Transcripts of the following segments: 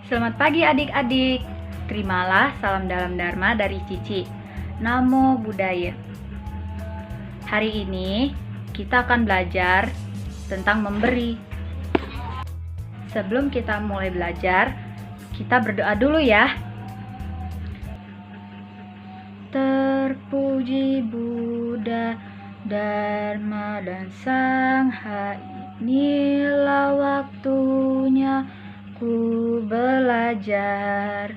Selamat pagi adik-adik. Terimalah salam dalam Dharma dari Cici. Namo Buddhaya. Hari ini kita akan belajar tentang memberi. Sebelum kita mulai belajar, kita berdoa dulu ya. Terpuji Buddha, Dharma dan Sangha, inilah waktunya aku belajar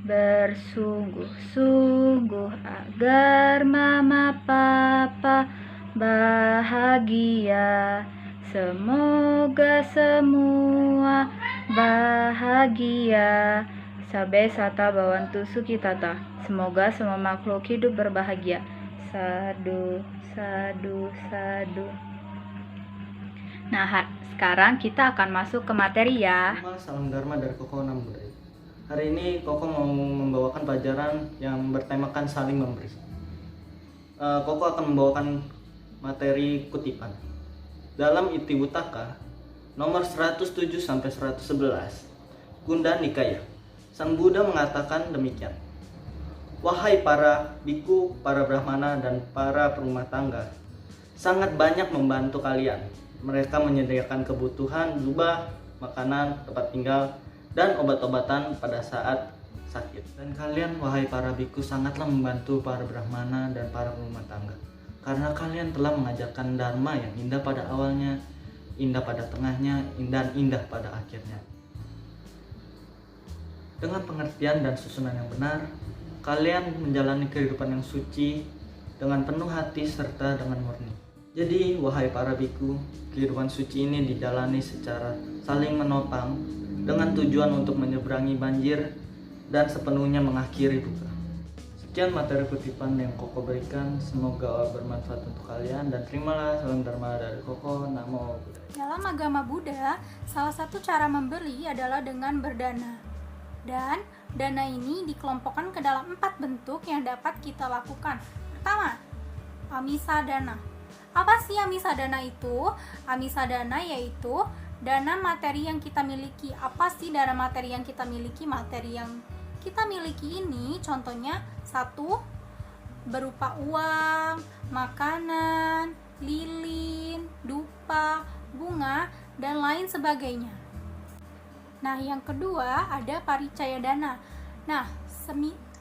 bersungguh-sungguh agar mama papa bahagia. Semoga semua bahagia. Sabe sata bawantu sukitata. Semoga semua makhluk hidup berbahagia. Sadu, sadu, sadu. Nah, sekarang kita akan masuk ke materi ya. Salam Dharma dari Koko Namo Buddhaya. Hari ini Koko mau membawakan pelajaran yang bertemakan saling memberi. Koko akan membawakan materi kutipan. Dalam Itiwutaka nomor 107 sampai 111, Gunda Nikaya, Sang Buddha mengatakan demikian. Wahai para biku, para brahmana dan para perumah tangga, sangat banyak membantu kalian. Mereka menyediakan kebutuhan berupa makanan, tempat tinggal, dan obat-obatan pada saat sakit. Dan kalian, wahai para biku, sangatlah membantu para brahmana dan para rumah tangga. Karena kalian telah mengajarkan dharma yang indah pada awalnya, indah pada tengahnya, dan indah pada akhirnya. Dengan pengertian dan susunan yang benar, kalian menjalani kehidupan yang suci dengan penuh hati serta dengan murni. Jadi, wahai para biku, kehidupan suci ini dijalani secara saling menopang dengan tujuan untuk menyeberangi banjir dan sepenuhnya mengakhiri duka. Sekian materi kutipan yang Koko berikan, semoga bermanfaat untuk kalian dan terimalah salam Dharma dari Koko. Namo Buddhaya. Dalam agama Buddha, salah satu cara memberi adalah dengan berdana. Dan dana ini dikelompokkan ke dalam 4 bentuk yang dapat kita lakukan. Pertama, amisadana. Apa sih amisadana itu? Amisadana yaitu dana materi yang kita miliki. Apa sih dana materi yang kita miliki? Materi yang kita miliki ini contohnya 1. Berupa uang, makanan, lilin, dupa, bunga, dan lain sebagainya. Nah, yang kedua ada paricaya dana. Nah,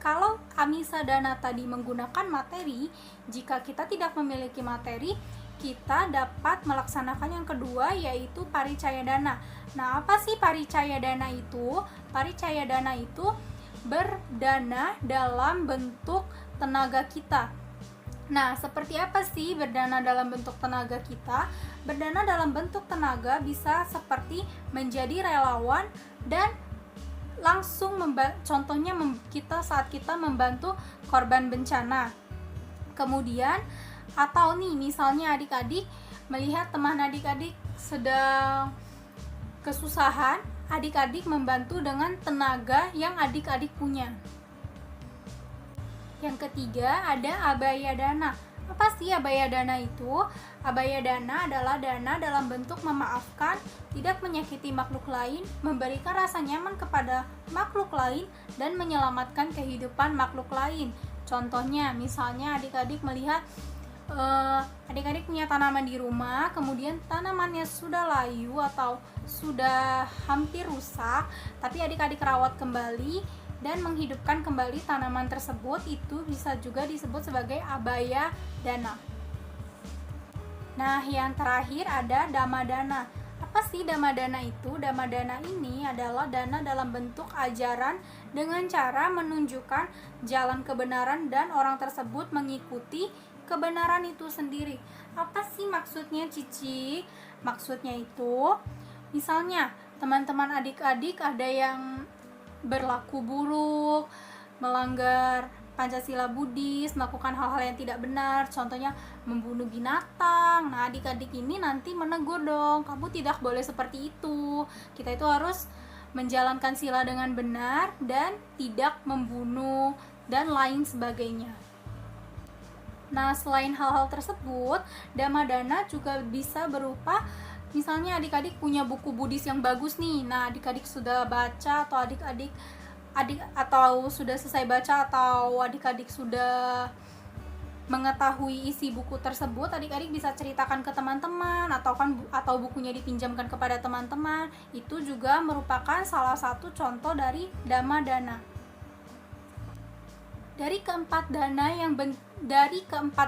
kalau amisadana tadi menggunakan materi, jika kita tidak memiliki materi, kita dapat melaksanakan yang kedua yaitu paricaya dana. Nah, apa sih paricaya dana itu? Paricaya dana itu berdana dalam bentuk tenaga kita. Nah, seperti apa sih berdana dalam bentuk tenaga kita? Berdana dalam bentuk tenaga bisa seperti menjadi relawan dan langsung contohnya kita saat kita membantu korban bencana. Kemudian atau nih misalnya adik-adik melihat teman adik-adik sedang kesusahan, adik-adik membantu dengan tenaga yang adik-adik punya. Yang ketiga ada abaya dana. Apa sih abaya dana itu? Abaya dana adalah dana dalam bentuk memaafkan, tidak menyakiti makhluk lain, memberikan rasa nyaman kepada makhluk lain, dan menyelamatkan kehidupan makhluk lain. Contohnya, misalnya adik-adik melihat adik-adik punya tanaman di rumah, kemudian tanamannya sudah layu atau sudah hampir rusak, tapi adik-adik rawat kembali dan menghidupkan kembali tanaman tersebut, itu bisa juga disebut sebagai abaya dana. Nah, yang terakhir ada damadana. Apa sih damadana itu? Damadana ini adalah dana dalam bentuk ajaran dengan cara menunjukkan jalan kebenaran dan orang tersebut mengikuti kebenaran itu sendiri. Apa sih maksudnya, Cici? Maksudnya itu, misalnya teman-teman adik-adik ada yang berlaku buruk, melanggar Pancasila Buddhis, melakukan hal-hal yang tidak benar, contohnya membunuh binatang. Nah, adik-adik ini nanti menegur dong, kamu tidak boleh seperti itu. Kita itu harus menjalankan sila dengan benar dan tidak membunuh dan lain sebagainya. Nah, selain hal-hal tersebut, damadana juga bisa berupa misalnya adik-adik punya buku Buddhis yang bagus nih. Nah, adik-adik sudah baca atau adik-adik sudah selesai baca atau adik-adik sudah mengetahui isi buku tersebut, adik-adik bisa ceritakan ke teman-teman atau bukunya dipinjamkan kepada teman-teman. Itu juga merupakan salah satu contoh dari Dhamma Dana. Dari keempat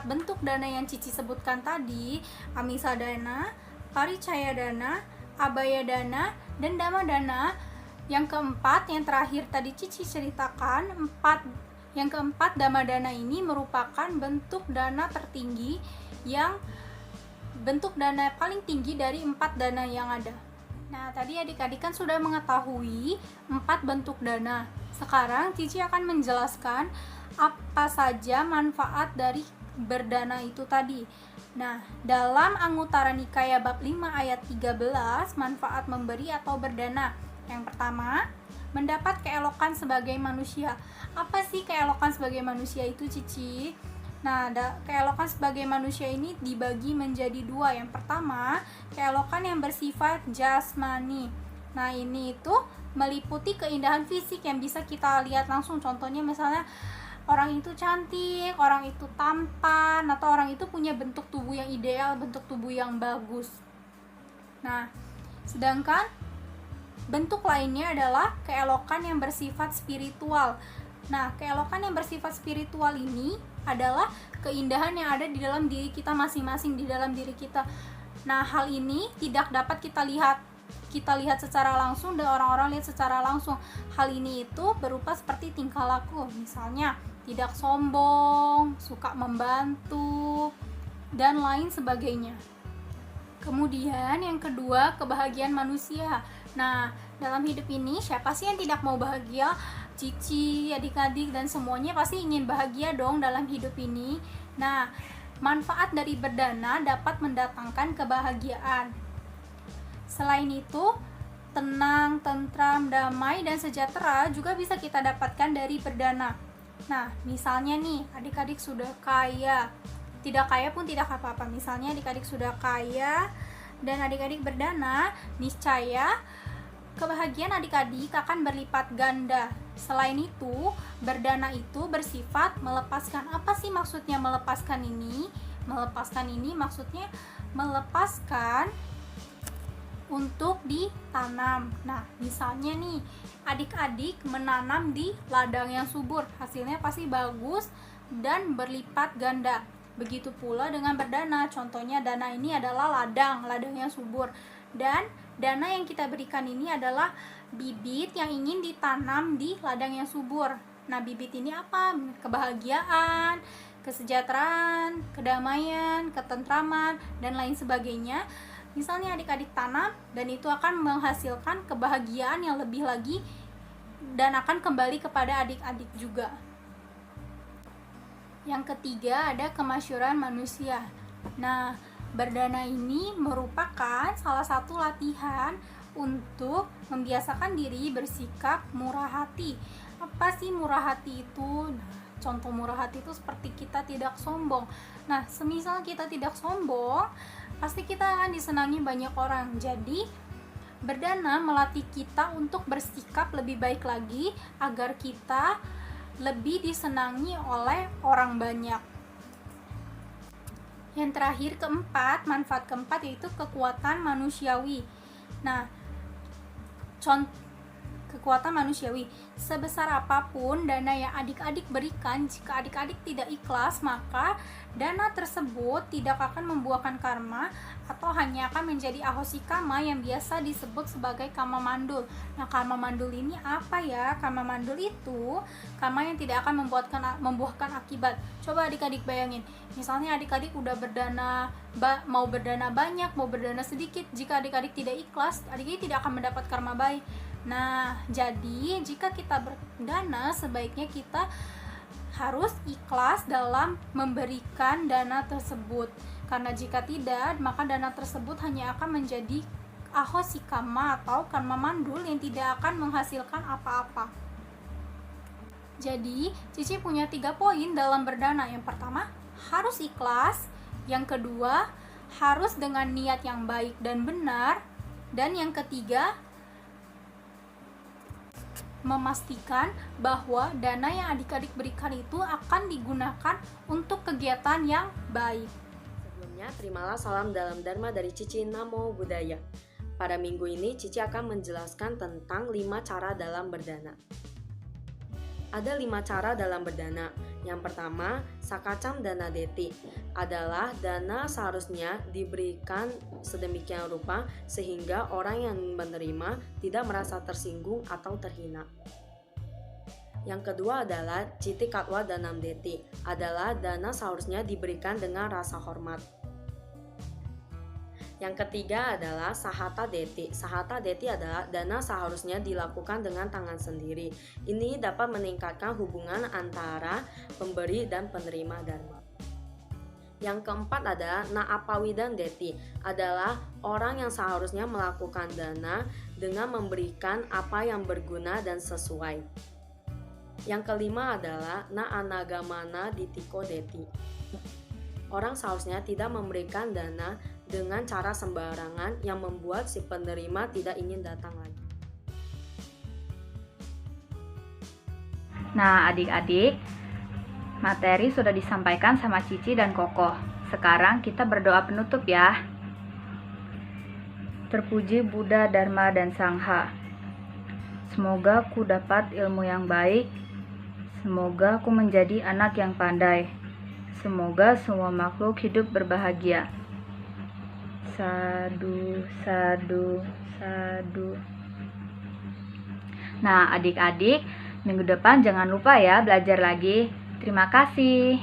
bentuk dana yang Cici sebutkan tadi, Amisa Dana, Paricaya Dana, Abaya Dana, dan Dhamma Dana, yang keempat yang terakhir tadi Cici ceritakan, yang keempat Dhamma Dana ini merupakan bentuk dana tertinggi, yang bentuk dana paling tinggi dari 4 dana yang ada. Nah, tadi adik-adik kan sudah mengetahui 4 bentuk dana. Sekarang Cici akan menjelaskan apa saja manfaat dari berdana itu tadi. Nah, dalam Anguttara Nikaya bab 5 ayat 13, manfaat memberi atau berdana. Yang pertama, mendapat keelokan sebagai manusia. Apa sih keelokan sebagai manusia itu, Cici? Nah, keelokan sebagai manusia ini dibagi menjadi 2. Yang pertama, keelokan yang bersifat jasmani. Nah, ini itu meliputi keindahan fisik yang bisa kita lihat langsung. Contohnya misalnya orang itu cantik, orang itu tampan, atau orang itu punya bentuk tubuh yang ideal, bentuk tubuh yang bagus. Nah, sedangkan bentuk lainnya adalah keelokan yang bersifat spiritual. Nah, keelokan yang bersifat spiritual ini adalah keindahan yang ada di dalam diri kita masing-masing, di dalam diri kita. Nah, hal ini tidak dapat kita lihat secara langsung dan orang-orang lihat secara langsung. Hal ini itu berupa seperti tingkah laku, misalnya tidak sombong, suka membantu, dan lain sebagainya. Kemudian yang kedua, kebahagiaan manusia. Nah, dalam hidup ini siapa sih yang tidak mau bahagia? Cici, adik-adik, dan semuanya pasti ingin bahagia dong dalam hidup ini. Nah, manfaat dari berdana dapat mendatangkan kebahagiaan. Selain itu, tenang, tentram, damai, dan sejahtera juga bisa kita dapatkan dari berdana. Nah, misalnya nih, adik-adik sudah kaya, tidak kaya pun tidak apa-apa. Misalnya adik-adik sudah kaya dan adik-adik berdana, niscaya kebahagiaan adik-adik akan berlipat ganda. Selain itu, berdana itu bersifat melepaskan. Apa sih maksudnya melepaskan ini? Melepaskan ini maksudnya melepaskan untuk ditanam. Nah, misalnya nih, adik-adik menanam di ladang yang subur, hasilnya pasti bagus dan berlipat ganda. Begitu pula dengan berdana. Contohnya dana ini adalah ladang yang subur, dan dana yang kita berikan ini adalah bibit yang ingin ditanam di ladang yang subur. Nah, bibit ini apa? Kebahagiaan, kesejahteraan, kedamaian, ketentraman, dan lain sebagainya. Misalnya adik-adik tanam dan itu akan menghasilkan kebahagiaan yang lebih lagi dan akan kembali kepada adik-adik juga. Yang ketiga ada kemasyuran manusia. Nah, berdana ini merupakan salah satu latihan untuk membiasakan diri bersikap murah hati. Apa sih murah hati itu? Nah, contoh murah hati itu seperti kita tidak sombong. Nah, semisal kita tidak sombong, pasti kita akan disenangi banyak orang. Jadi, berdana melatih kita untuk bersikap lebih baik lagi agar kita lebih disenangi oleh orang banyak. Yang terakhir, manfaat keempat yaitu kekuatan manusiawi. Nah, kekuatan manusiawi, sebesar apapun dana yang adik-adik berikan, jika adik-adik tidak ikhlas, maka dana tersebut tidak akan membuahkan karma atau hanya akan menjadi ahosi kama yang biasa disebut sebagai kama mandul. Nah, kama mandul ini apa ya? Kama mandul itu kama yang tidak akan membuahkan akibat. Coba adik-adik bayangin, misalnya adik-adik udah berdana, mau berdana banyak, mau berdana sedikit, jika adik-adik tidak ikhlas, adik-adik tidak akan mendapat karma baik. Nah, jadi jika kita berdana, sebaiknya kita harus ikhlas dalam memberikan dana tersebut. Karena jika tidak, maka dana tersebut hanya akan menjadi ahosi kama atau karma mandul yang tidak akan menghasilkan apa-apa. Jadi, Cici punya 3 poin dalam berdana. Yang pertama, harus ikhlas. Yang kedua, harus dengan niat yang baik dan benar. Dan yang ketiga, memastikan bahwa dana yang adik-adik berikan itu akan digunakan untuk kegiatan yang baik. Sebelumnya, terimalah salam dalam Dharma dari Cici. Namo Buddhaya. Pada minggu ini, Cici akan menjelaskan tentang 5 cara dalam berdana. Ada 5 cara dalam berdana. Yang pertama, sakacam dana deti adalah dana seharusnya diberikan sedemikian rupa sehingga orang yang menerima tidak merasa tersinggung atau terhina. Yang kedua adalah citi katwa danam deti adalah dana seharusnya diberikan dengan rasa hormat. Yang ketiga adalah sahata deti. Sahata deti adalah dana seharusnya dilakukan dengan tangan sendiri. Ini dapat meningkatkan hubungan antara pemberi dan penerima dharma. Yang keempat adalah naapawidan deti, adalah orang yang seharusnya melakukan dana dengan memberikan apa yang berguna dan sesuai. Yang kelima adalah naanagamana ditiko deti. Orang seharusnya tidak memberikan dana dengan cara sembarangan yang membuat si penerima tidak ingin datang lagi. Nah, adik-adik, materi sudah disampaikan sama Cici dan Koko. Sekarang kita berdoa penutup ya. Terpuji Buddha, Dharma, dan Sangha. Semoga ku dapat ilmu yang baik. Semoga ku menjadi anak yang pandai. Semoga semua makhluk hidup berbahagia. Sadu, sadu, sadu. Nah, adik-adik, minggu depan jangan lupa ya belajar lagi. Terima kasih.